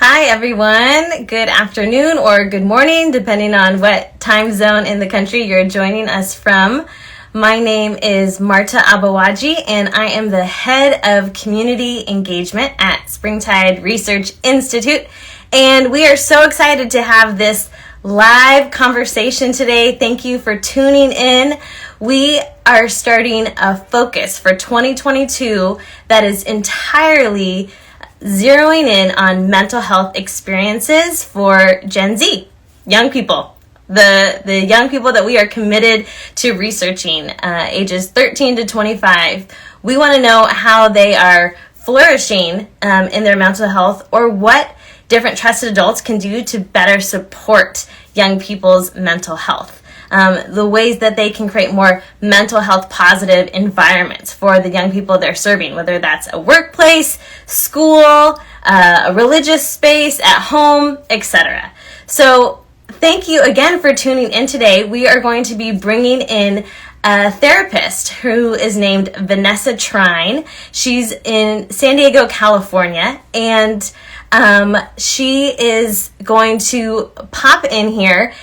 Hi, everyone. Good afternoon or good morning, depending on what time zone in the country you're joining us from. My name is Marta Abawaji, and I am the head of community engagement at Springtide Research Institute. And we are so excited to have this live conversation today. Thank you for tuning in. We are starting a focus for 2022 that is entirely zeroing in on mental health experiences for Gen Z, young people, the young people that we are committed to researching, ages 13 to 25. We want to know how they are flourishing in their mental health, or what different trusted adults can do to better support young people's mental health. The ways that they can create more mental health positive environments for the young people they're serving, whether that's a workplace, school, a religious space, at home, etc. So thank you again for tuning in today. We are going to be bringing in a therapist who is named Vanessa Trine. She's in San Diego, California, and she is going to pop in here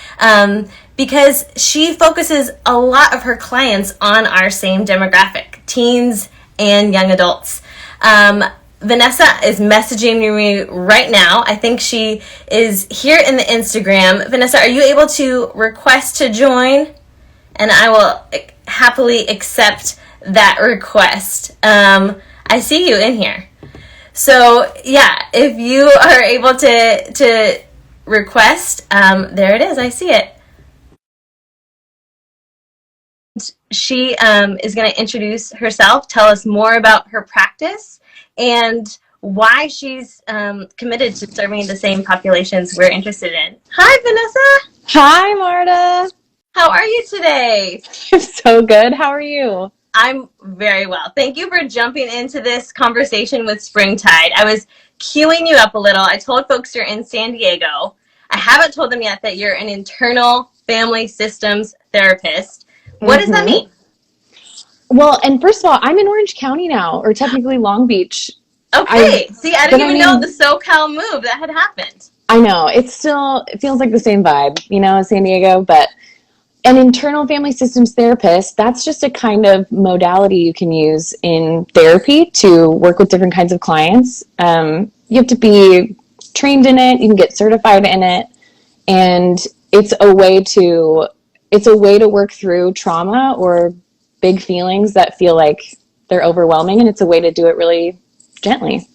because she focuses a lot of her clients on our same demographic, teens and young adults. Vanessa is messaging me right now. I think she is here in the Instagram. Vanessa, are you able to request to join? And I will happily accept that request. I see you in here. So yeah, if you are able to request, there it is. I see it. She is going to introduce herself, tell us more about her practice, and why she's committed to serving the same populations we're interested in. Hi, Vanessa. Hi, Marta. How are you today? I'm so good. How are you? I'm very well. Thank you for jumping into this conversation with Springtide. I was queuing you up a little. I told folks you're in San Diego. I haven't told them yet that you're an internal family systems therapist. What does that mean? Well, and first of all, I'm in Orange County now, or technically Long Beach. Okay. See, I didn't even know the SoCal move that had happened. I know. It feels like the same vibe, as San Diego, but an internal family systems therapist, that's just a kind of modality you can use in therapy to work with different kinds of clients. You have to be trained in it. You can get certified in it. And it's a way to work through trauma or big feelings that feel like they're overwhelming, and it's a way to do it really gently.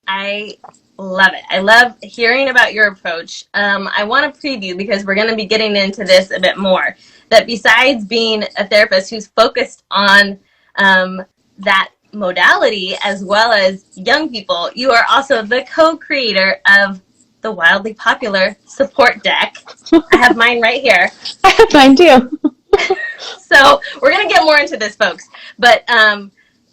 I love it. I love hearing about your approach. I want to preview, because we're going to be getting into this a bit more, that besides being a therapist who's focused on that modality as well as young people, you are also the co-creator of the wildly popular support deck. I have mine right here. I have mine too. So we're going to get more into this, folks. But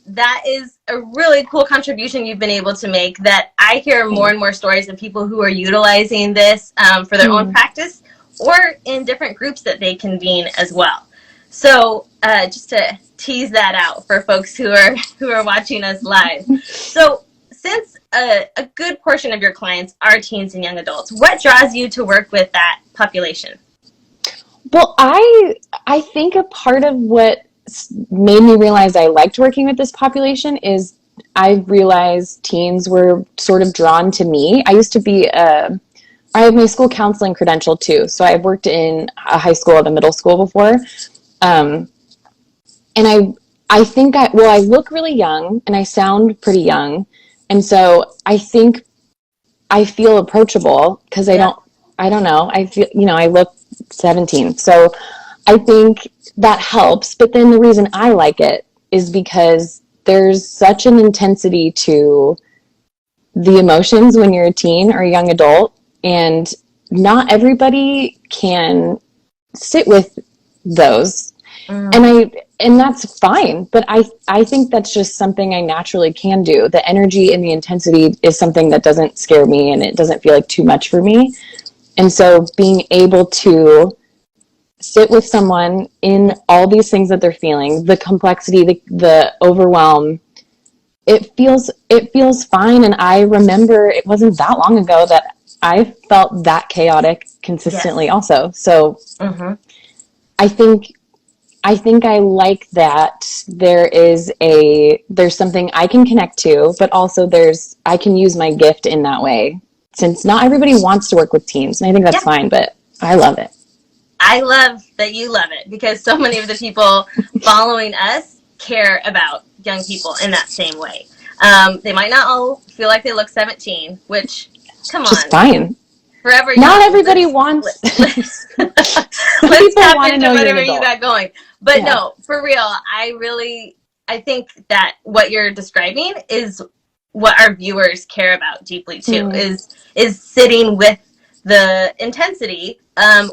that is a really cool contribution you've been able to make, that I hear more and more stories of people who are utilizing this for their own practice, or in different groups that they convene as well. So just to tease that out for folks who are watching us live. So since a good portion of your clients are teens and young adults, what draws you to work with that population? Well, I think a part of what made me realize I liked working with this population is I realized teens were sort of drawn to me. I used to be I have my school counseling credential too, so I've worked in a high school and a middle school before. And I think I look really young and I sound pretty young. And so I think I feel approachable because I don't know. I feel, I look 17. So I think that helps. But then the reason I like it is because there's such an intensity to the emotions when you're a teen or a young adult. And not everybody can sit with those. And that's fine. But I think that's just something I naturally can do. The energy and the intensity is something that doesn't scare me, and it doesn't feel like too much for me. And so being able to sit with someone in all these things that they're feeling, the complexity, the overwhelm, it feels fine. And I remember it wasn't that long ago that I felt that chaotic consistently also. So I think I like that there's something I can connect to, but also I can use my gift in that way, since not everybody wants to work with teens, and I think that's fine, but I love it. I love that you love it, because so many of the people following us care about young people in that same way. They might not all feel like they look 17, which, come on. Just fine. Forever not young. Everybody wants. Let's People tap want to into know whatever you got going. But no, for real, I think that what you're describing is what our viewers care about deeply too, is sitting with the intensity,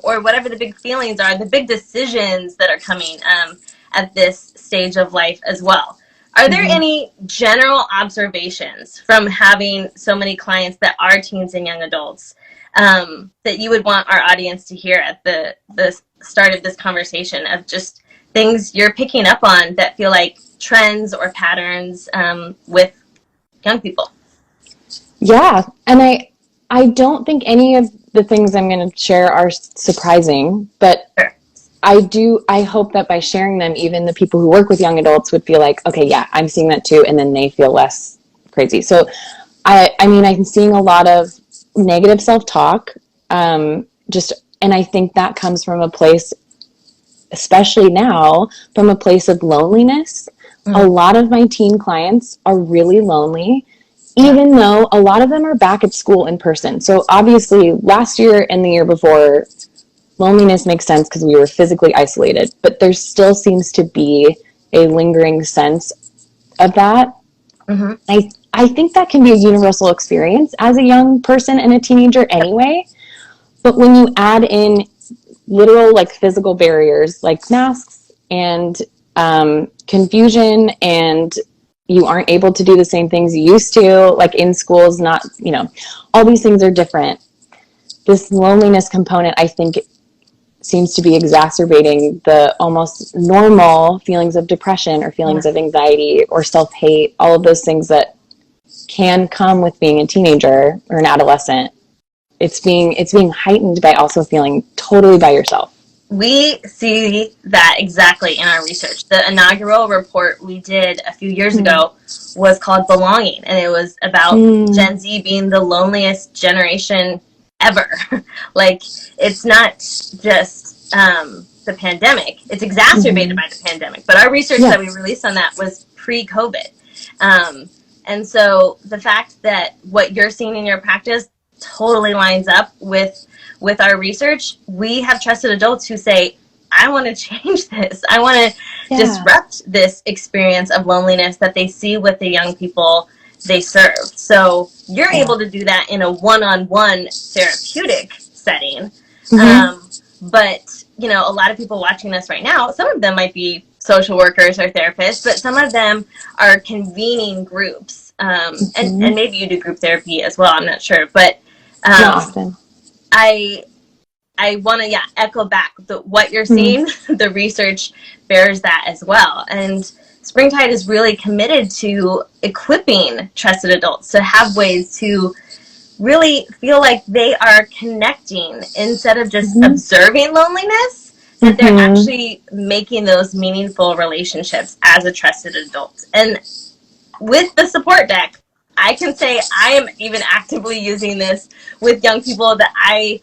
or whatever the big feelings are, the big decisions that are coming at this stage of life as well. Are there any general observations from having so many clients that are teens and young adults that you would want our audience to hear at the start of this conversation, of just things you're picking up on that feel like trends or patterns with young people? Yeah, and I don't think any of the things I'm going to share are surprising, but I hope that by sharing them, even the people who work with young adults would feel like, okay, yeah, I'm seeing that too, and then they feel less crazy. So I mean, I'm seeing a lot of negative self-talk, and I think that comes from a place, especially now, from a place of loneliness. A lot of my teen clients are really lonely, even though a lot of them are back at school in person. So obviously last year and the year before, loneliness makes sense because we were physically isolated, but there still seems to be a lingering sense of that. I think that can be a universal experience as a young person and a teenager anyway. But when you add in literal, like, physical barriers like masks and confusion, and you aren't able to do the same things you used to, like in schools, not, all these things are different. This loneliness component, I think, seems to be exacerbating the almost normal feelings of depression or feelings of anxiety or self-hate, all of those things that can come with being a teenager or an adolescent. It's being heightened by also feeling totally by yourself. We see that exactly in our research. The inaugural report we did a few years ago was called Belonging, and it was about Gen Z being the loneliest generation ever. Like, it's not just the pandemic. It's exacerbated by the pandemic. But our research that we released on that was pre-COVID. And so the fact that what you're seeing in your practice totally lines up with our research. We have trusted adults who say, I want to change this. I want to disrupt this experience of loneliness that they see with the young people they serve. So you're able to do that in a one-on-one therapeutic setting. But, a lot of people watching us right now, some of them might be social workers or therapists, but some of them are convening groups. And maybe you do group therapy as well. I'm not sure. But not often. I want to echo back what you're seeing. The research bears that as well. And Springtide is really committed to equipping trusted adults to have ways to really feel like they are connecting instead of just observing loneliness, that they're actually making those meaningful relationships as a trusted adult. And with the support deck, I can say I am even actively using this with young people that I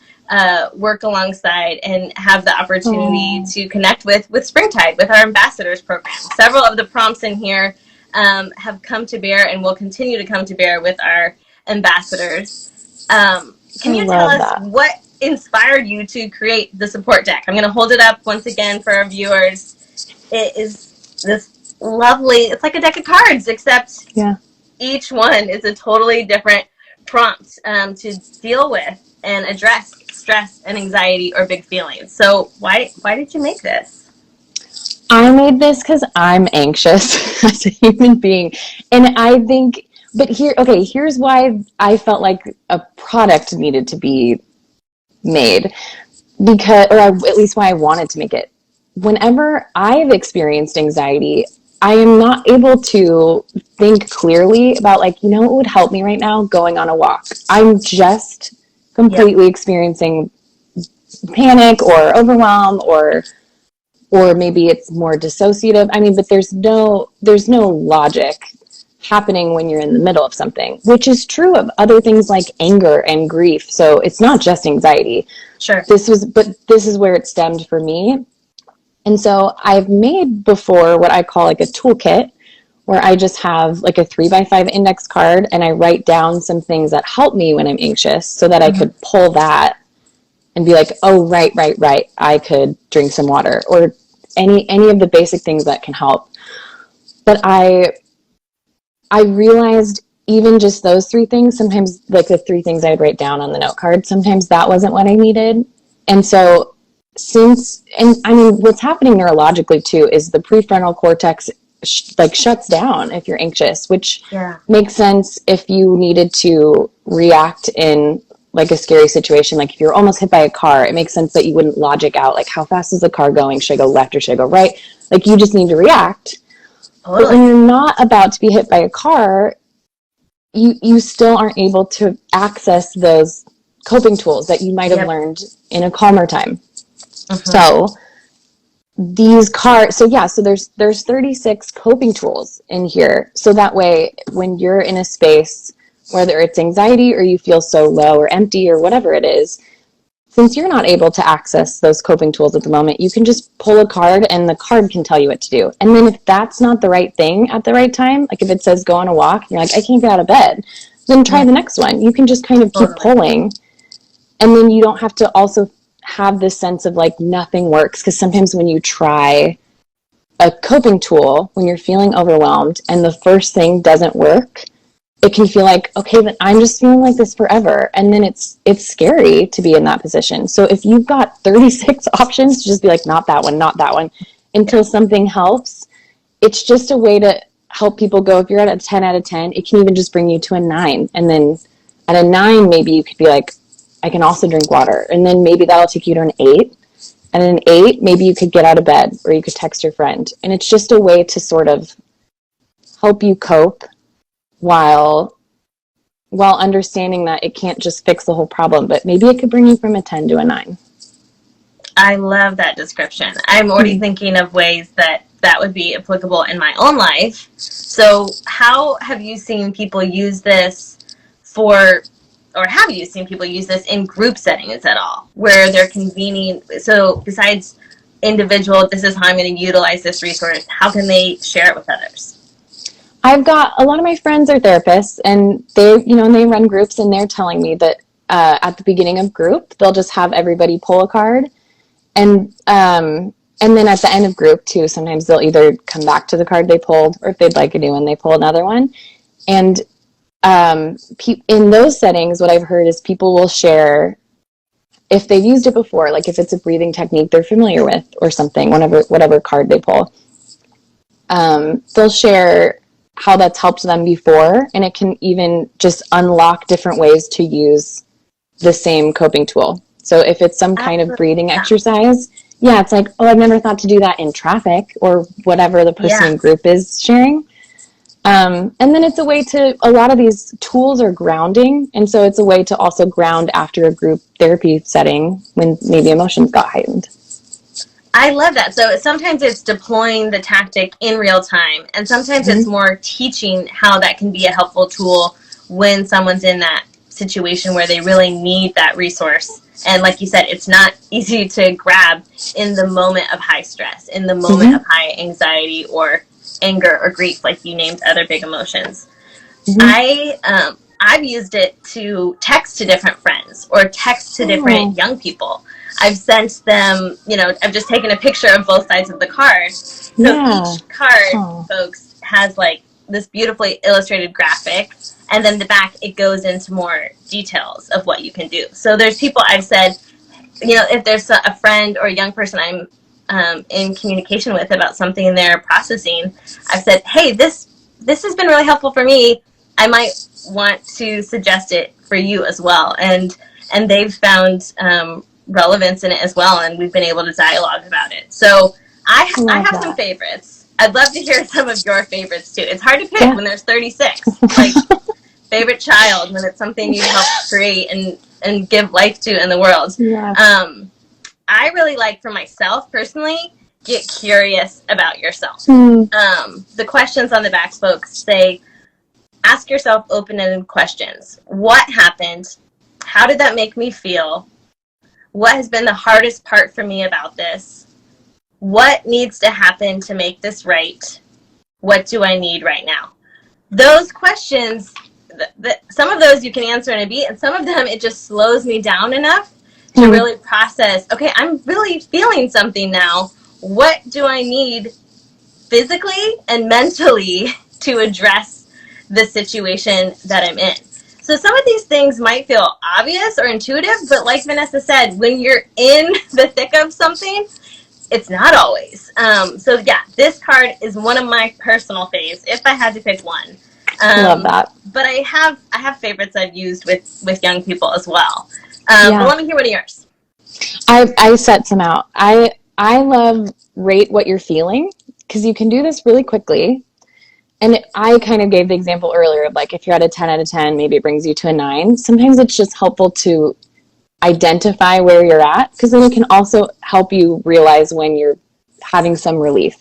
work alongside and have the opportunity to connect with Springtide, with our ambassadors program. Several of the prompts in here have come to bear and will continue to come to bear with our ambassadors. Can you tell us what inspired you to create the support deck? I'm going to hold it up once again for our viewers. It is this lovely, it's like a deck of cards, except each one is a totally different prompt to deal with and address stress and anxiety or big feelings. So why did you make this? I made this because I'm anxious as a human being. And I think, but here's why I felt like a product needed to be made, or at least why I wanted to make it. Whenever I've experienced anxiety, I am not able to think clearly about like, you know what would help me right now? Going on a walk. I'm just Yep. completely experiencing panic or overwhelm or maybe it's more dissociative. I mean, but there's no logic happening when you're in the middle of something, which is true of other things like anger and grief. So it's not just anxiety. Sure. But this is where it stemmed for me. And so I've made before what I call like a toolkit where I just have like a 3x5 index card and I write down some things that help me when I'm anxious so that I Mm-hmm. could pull that and be like, oh, right. I could drink some water or any of the basic things that can help. But I realized even just those three things, sometimes like the three things I'd write down on the note card, sometimes that wasn't what I needed. And so and I mean, what's happening neurologically too is the prefrontal cortex shuts down if you're anxious, which Yeah. makes sense if you needed to react in like a scary situation. Like if you're almost hit by a car, it makes sense that you wouldn't logic out like how fast is the car going? Should I go left or should I go right? Like you just need to react. But when Totally. you're not about to be hit by a car, you still aren't able to access those coping tools that you might have Yep. learned in a calmer time. Mm-hmm. So so there's 36 coping tools in here. So that way when you're in a space, whether it's anxiety or you feel so low or empty or whatever it is, since you're not able to access those coping tools at the moment, you can just pull a card and the card can tell you what to do. And then if that's not the right thing at the right time, like if it says go on a walk and you're like, I can't get out of bed, then try the next one. You can just kind of keep Totally. pulling. And then you don't have to also have this sense of like nothing works. Because sometimes when you try a coping tool, when you're feeling overwhelmed and the first thing doesn't work, it can feel like, okay, but I'm just feeling like this forever. And then it's scary to be in that position. So if you've got 36 options, just be like, not that one, until something helps. It's just a way to help people go. If you're at a 10 out of 10, it can even just bring you to a 9. And then at a 9, maybe you could be like, I can also drink water. And then maybe that'll take you to an 8. And an 8, maybe you could get out of bed or you could text your friend. And it's just a way to sort of help you cope while understanding that it can't just fix the whole problem, but maybe it could bring you from a 10 to a 9. I love that description. I'm already thinking of ways that would be applicable in my own life. So how have you seen people use this have you seen people use this in group settings at all, where they're convening? So besides individual, this is how I'm going to utilize this resource, how can they share it with others? I've got a lot of my friends are therapists and they run groups and they're telling me that at the beginning of group, they'll just have everybody pull a card and then at the end of group too, sometimes they'll either come back to the card they pulled or if they'd like a new one, they pull another one. And in those settings, what I've heard is people will share if they've used it before, like if it's a breathing technique they're familiar with or something, whatever card they pull, they'll share how that's helped them before, and it can even just unlock different ways to use the same coping tool. So if it's some kind of breathing exercise, yeah, it's like, oh, I've never thought to do that in traffic or whatever the person in group is sharing. And then it's a way a lot of these tools are grounding. And so it's a way to also ground after a group therapy setting when maybe emotions got heightened. I love that. So sometimes it's deploying the tactic in real time, and sometimes it's more teaching how that can be a helpful tool when someone's in that situation where they really need that resource. And like you said, it's not easy to grab in the moment of high stress, in the moment of high anxiety or anger or grief, like you named other big emotions. I've used it to text to different friends or text to different young people. I've sent them, I've just taken a picture of both sides of the card. So each card, folks, has like this beautifully illustrated graphic, and then the back, it goes into more details of what you can do. So there's people I've said, if there's a friend or a young person I'm in communication with about something they're processing, I've said, hey, this has been really helpful for me. I might want to suggest it for you as well. And they've found relevance in it as well, and we've been able to dialogue about it. So I have some favorites. I'd love to hear some of your favorites too. It's hard to pick Yeah. when there's 36. Like, favorite child when it's something you helped create and give life to in the world. Yeah. I really like, for myself personally, get curious about yourself. The questions on the back folks say, ask yourself open-ended questions. What happened? How did that make me feel? What has been the hardest part for me about this? What needs to happen to make this right? What do I need right now? Those questions, some of those you can answer in a beat, and some of them it just slows me down enough to really process, okay, I'm really feeling something now. What do I need physically and mentally to address the situation that I'm in? So some of these things might feel obvious or intuitive, but like Vanessa said, when you're in the thick of something, it's not always. So yeah, this card is one of my personal faves, if I had to pick one. Love that. But I have favorites I've used with young people as well. But let me hear one of yours. I set some out. I love rate what you're feeling, because you can do this really quickly. And I kind of gave the example earlier of, like, if you're at a 10 out of 10, maybe it brings you to a 9. Sometimes it's just helpful to identify where you're at, because then it can also help you realize when you're having some relief.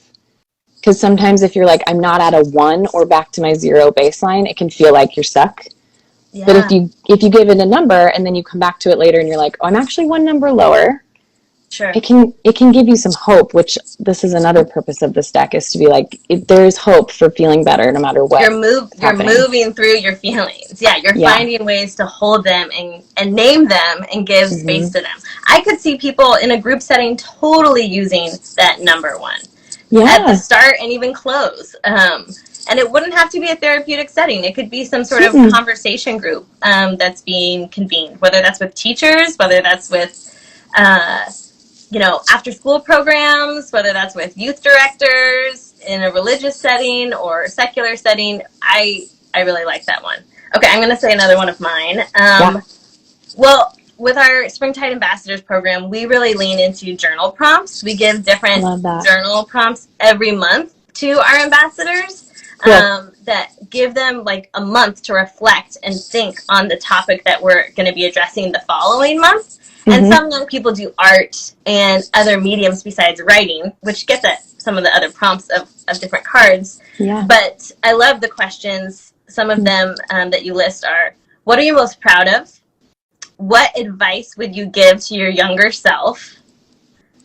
Because sometimes if you're like, I'm not at a 1 or back to my 0 baseline, it can feel like you're stuck. Yeah. But if you give it a number and then you come back to it later and you're like, oh, I'm actually 1 number lower. Sure. It can give you some hope, which this is another purpose of this deck, is to be like, there's hope for feeling better no matter what. You're moving through your feelings. Yeah, you're finding ways to hold them and name them and give space to them. I could see people in a group setting totally using that number 1 at the start and even close. And it wouldn't have to be a therapeutic setting. It could be some sort of conversation group that's being convened, whether that's with teachers, whether that's with after school programs, whether that's with youth directors in a religious setting or secular setting. I really like that one. Okay, I'm going to say another one of mine. Well, with our Springtide Ambassadors program, we really lean into journal prompts. We give different journal prompts every month to our ambassadors that give them like a month to reflect and think on the topic that we're going to be addressing the following month. And some young people do art and other mediums besides writing, which gets at some of the other prompts of different cards. Yeah. But I love the questions. Some of them that you list are, what are you most proud of? What advice would you give to your younger self?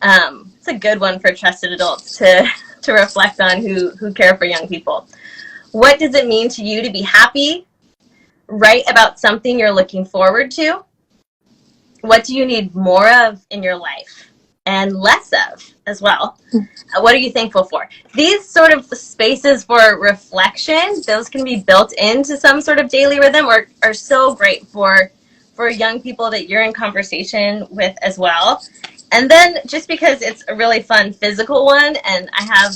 It's a good one for trusted adults to reflect on who care for young people. What does it mean to you to be happy? Write about something you're looking forward to. What do you need more of in your life and less of as well? What are you thankful for? These sort of spaces for reflection, those can be built into some sort of daily rhythm or are so great for young people that you're in conversation with as well. And then just because it's a really fun physical one, and I have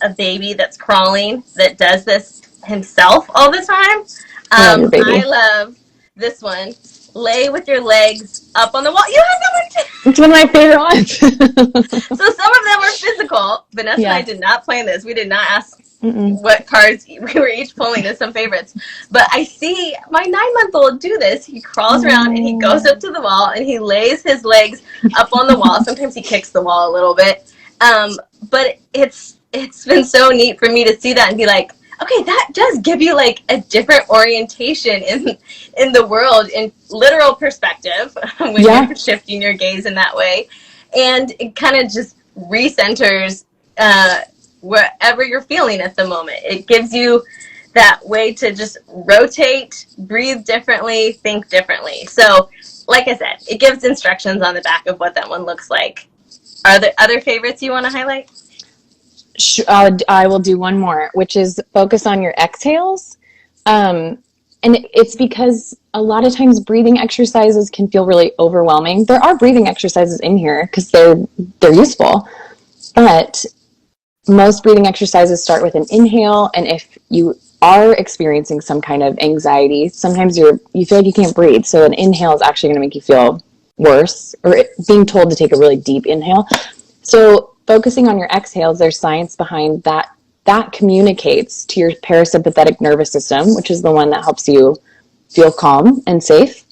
a baby that's crawling that does this himself all the time, I love this one. Lay with your legs up on the wall. You have that one too. It's one of my favorite ones. So some of them are physical. Vanessa and I did not plan this. We did not ask what cards we were each pulling as some favorites. But I see my 9-month-old do this. He crawls around and he goes up to the wall and he lays his legs up on the wall. Sometimes he kicks the wall a little bit. But it's been so neat for me to see that and be like, okay, that does give you like a different orientation in the world in literal perspective when you're shifting your gaze in that way. And it kind of just recenters wherever you're feeling at the moment. It gives you that way to just rotate, breathe differently, think differently. So, like I said, it gives instructions on the back of what that one looks like. Are there other favorites you want to highlight? I will do one more, which is focus on your exhales. And it's because a lot of times breathing exercises can feel really overwhelming. There are breathing exercises in here because they're useful, but most breathing exercises start with an inhale. And if you are experiencing some kind of anxiety, sometimes you feel like you can't breathe. So an inhale is actually going to make you feel worse, or being told to take a really deep inhale. So focusing on your exhales, there's science behind that that communicates to your parasympathetic nervous system, which is the one that helps you feel calm and safe.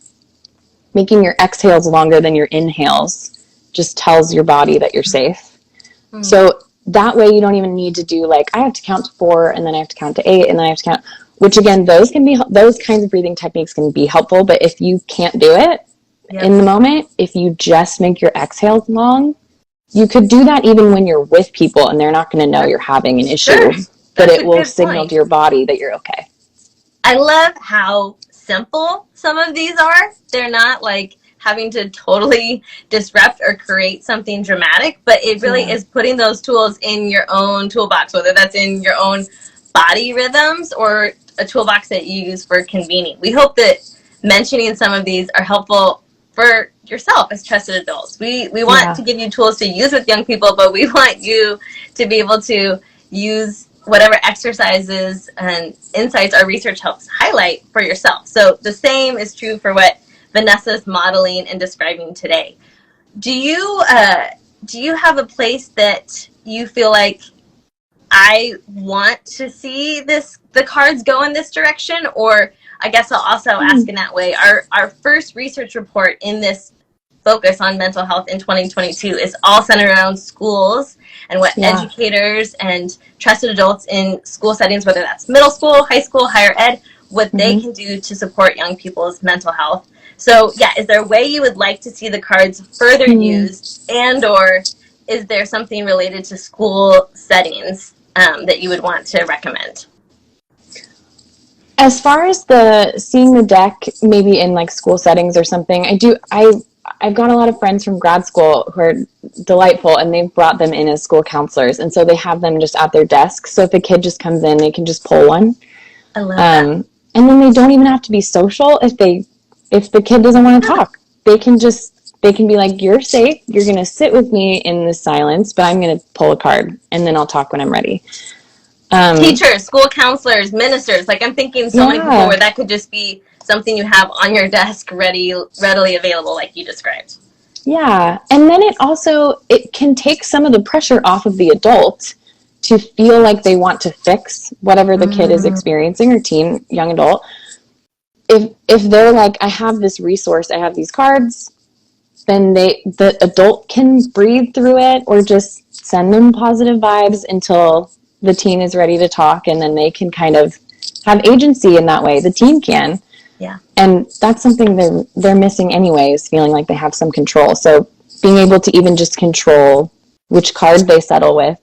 Making your exhales longer than your inhales just tells your body that you're safe. So that way you don't even need to do like, I have to count to 4 and then I have to count to 8 and then I have to count, which again, those kinds of breathing techniques can be helpful. But if you can't do it in the moment, if you just make your exhales long, you could do that even when you're with people and they're not going to know you're having an issue, but it will signal to your body that you're okay. I love how simple some of these are. They're not like having to totally disrupt or create something dramatic, but it really is putting those tools in your own toolbox, whether that's in your own body rhythms or a toolbox that you use for convening. We hope that mentioning some of these are helpful for yourself as trusted adults. We want to give you tools to use with young people, but we want you to be able to use whatever exercises and insights our research helps highlight for yourself. So the same is true for what Vanessa's modeling and describing today. Do you have a place that you feel like, I want to see the cards go in this direction? Or I guess I'll also ask in that way, our first research report in this focus on mental health in 2022 is all centered around schools and what educators and trusted adults in school settings, whether that's middle school, high school, higher ed, what they can do to support young people's mental health. So is there a way you would like to see the cards further used, and or is there something related to school settings that you would want to recommend? As far as seeing the deck maybe in like school settings or something, I've got a lot of friends from grad school who are delightful, and they've brought them in as school counselors, and so they have them just at their desk. So if a kid just comes in, they can just pull one. I love that. And then they don't even have to be social. If the kid doesn't want to talk, they can be like, you're safe. You're going to sit with me in this silence, but I'm going to pull a card and then I'll talk when I'm ready. Teachers, school counselors, ministers, like I'm thinking so many people where that could just be something you have on your desk readily available, like you described. Yeah. And then it can take some of the pressure off of the adult to feel like they want to fix whatever the kid is experiencing, or teen, young adult. If they're like, I have this resource, I have these cards, then the adult can breathe through it, or just send them positive vibes until the teen is ready to talk, and then they can kind of have agency in that way. The teen can. Yeah. And that's something they're missing anyways, feeling like they have some control. So being able to even just control which card they settle with,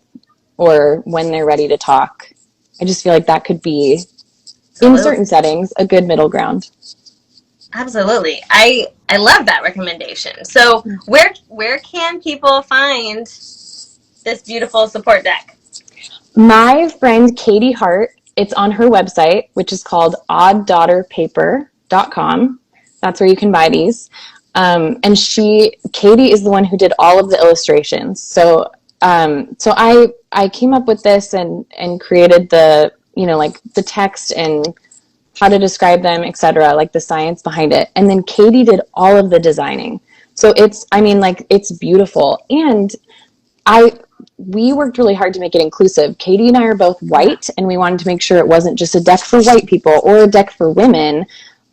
or when they're ready to talk, I just feel like that could be, in certain settings, a good middle ground. Absolutely. I love that recommendation. So where can people find this beautiful support deck? My friend Katie Hart, it's on her website, which is called odddaughterpaper.com. That's where you can buy these. And Katie is the one who did all of the illustrations. So I came up with this and created the, like the text and how to describe them, etc., like the science behind it. And then Katie did all of the designing. So it's beautiful. And we worked really hard to make it inclusive. Katie and I are both white, and we wanted to make sure it wasn't just a deck for white people or a deck for women.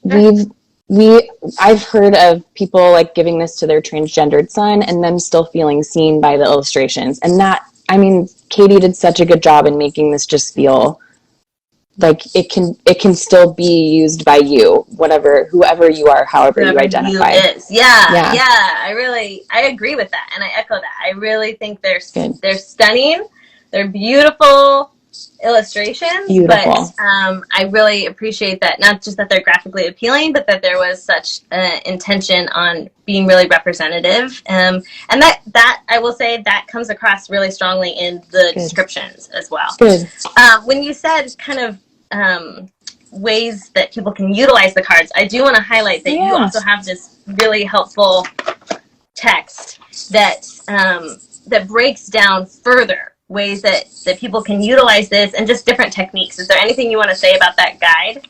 I've heard of people like giving this to their transgendered son and them still feeling seen by the illustrations. And Katie did such a good job in making this just feel like it can still be used by you, whoever you are, however you identify. I agree with that, and I echo that. I really think they're stunning. They're beautiful illustrations. But I really appreciate that, not just that they're graphically appealing, but that there was such intention on being really representative. And that I will say that comes across really strongly in the descriptions as well. Good. When you said kind of ways that people can utilize the cards, I do want to highlight that you also have this really helpful text that breaks down further ways that people can utilize this and just different techniques. Is there anything you want to say about that guide?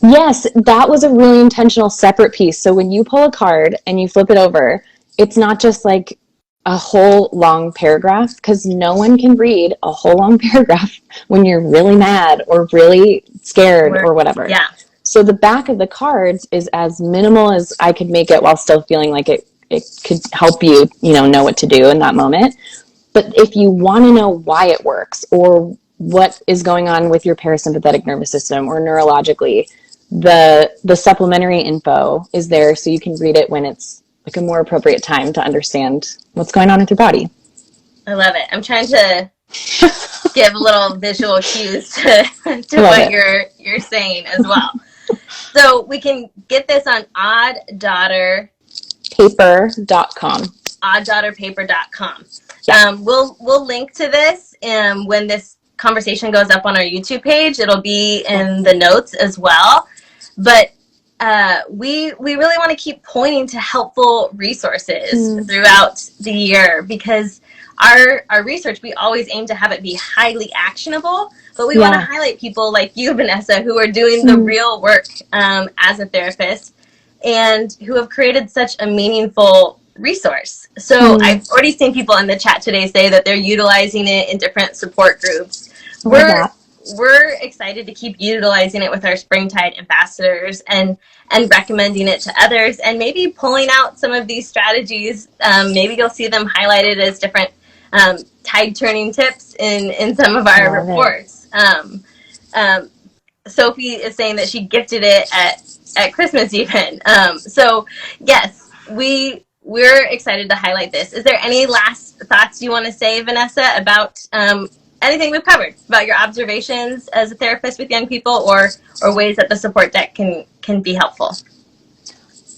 Yes, that was a really intentional separate piece. So when you pull a card and you flip it over, it's not just like a whole long paragraph, because no one can read a whole long paragraph when you're really mad or really scared or whatever. Yeah. So the back of the cards is as minimal as I could make it while still feeling like it could help you, know what to do in that moment. But if you want to know why it works or what is going on with your parasympathetic nervous system or neurologically, the supplementary info is there so you can read it when it's like a more appropriate time to understand what's going on with your body. I love it. I'm trying to give little visual cues to what you're saying as well. So we can get this on Paper.com. Oddaughterpaper.com. Yeah. We'll link to this when this conversation goes up on our YouTube page. It'll be in the notes as well. But we really want to keep pointing to helpful resources throughout the year, because our research, we always aim to have it be highly actionable, but we want to highlight people like you, Vanessa, who are doing the real work as a therapist and who have created such a meaningful resource. So I've already seen people in the chat today say that they're utilizing it in different support groups. We're excited to keep utilizing it with our Springtide ambassadors and recommending it to others, and maybe pulling out some of these strategies. Maybe you'll see them highlighted as different tide turning tips in some of our reports. Sophie is saying that she gifted it at Christmas even. So yes, we're excited to highlight this. Is there any last thoughts you want to say, Vanessa, about anything we've covered, about your observations as a therapist with young people, or ways that the support deck can be helpful?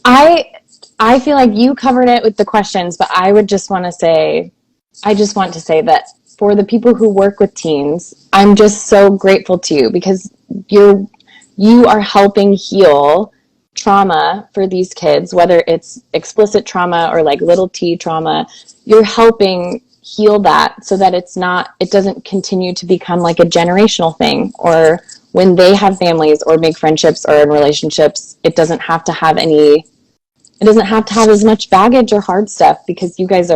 I feel like you covered it with the questions, but I just want to say that for the people who work with teens, I'm just so grateful to you, because you are helping heal trauma for these kids, whether it's explicit trauma or like little t trauma. You're helping heal that so that it doesn't continue to become like a generational thing, or when they have families or make friendships or in relationships, it doesn't have to have as much baggage or hard stuff, because you guys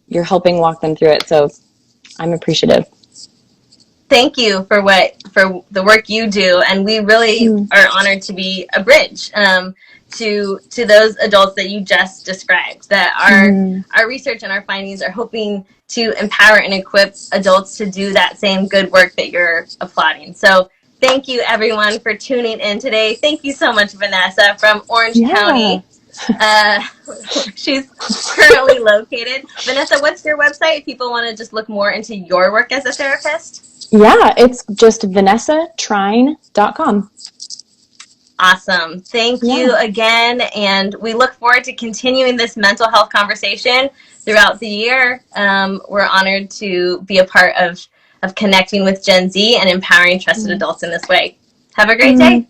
you're helping walk them through it. So I'm appreciative. Thank you for the work you do, and we really are honored to be a bridge to those adults that you just described. That our research and our findings are hoping to empower and equip adults to do that same good work that you're applauding. So thank you, everyone, for tuning in today. Thank you so much, Vanessa from Orange County. She's currently located. Vanessa, what's your website if people want to just look more into your work as a therapist? Yeah, it's just VanessaTrine.com. Awesome. Thank you again. And we look forward to continuing this mental health conversation throughout the year. We're honored to be a part of connecting with Gen Z and empowering trusted adults in this way. Have a great day.